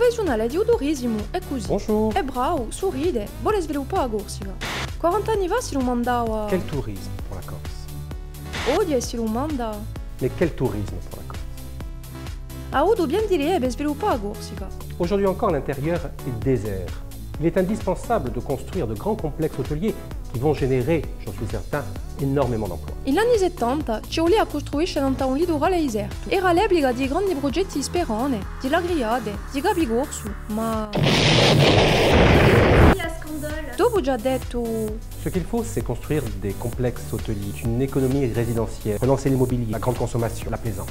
professionale di odorismo è così. Bonjour. È bravo, sorride, vuole sviluppare la Corsica. 40 anni fa si lo mandava... Quel tourisme pour la Corse? Odia si lo manda... Mais quel tourisme pour la Corse? A Odo bien dire per sviluppare la Corsica. Aujourd'hui encore, l'intérieur est désert. Il est indispensable de construire de grands complexes hôteliers qui vont générer, j'en suis certain, énormément d'emplois. Negli anni 70 ci voleva costruire un litorale deserto. Era l'epoca di grandi progetti di Sperone, di Lagriade, di Capigorsu, ma... Dopo già detto... Ce qu'il faut, c'est construire des complexes hôteliers, une économie résidentielle, relancer l'immobilier, la grande consommation, la plaisance.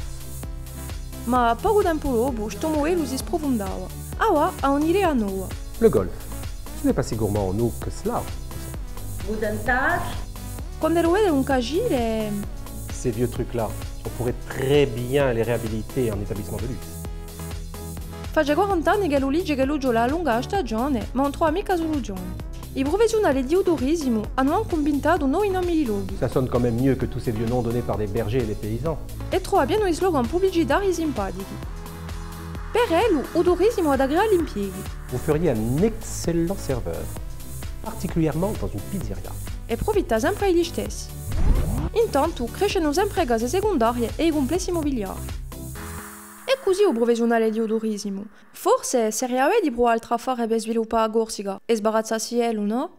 Ma poco tempo dopo, sto modello si sprofondava. Ora ha un'idea nuova. Le golf, ce n'est pas si gourmand en eau que cela. Quando lo vede un cagire... Ces vieux trucs-là, on pourrait très bien les réhabiliter en établissement de luxe. Face 40 anni che lo legge che lo gioca a lunga stagione, ma non trova mica soluzione. I professionnels di odorismo hanno anche inventato nuovi nomi di luoghi Ça sonne quand même mieux que tous ces vieux noms donnés par des bergers et des paysans. e trova pieno di slogan pubblicitari simpatici. Per Elu, odorismo ad aggrega gli impieghi Vous feriez un excellent serveur, particulièrement dans une pizzeria. e profitta sempre agli stessi. Intanto crescono sempre case secondarie e i complessi immobiliari. E così il professionale di odorismo. Forse sarebbe di provare a fare per sviluppare la Corsica e sbarazzarsi, no?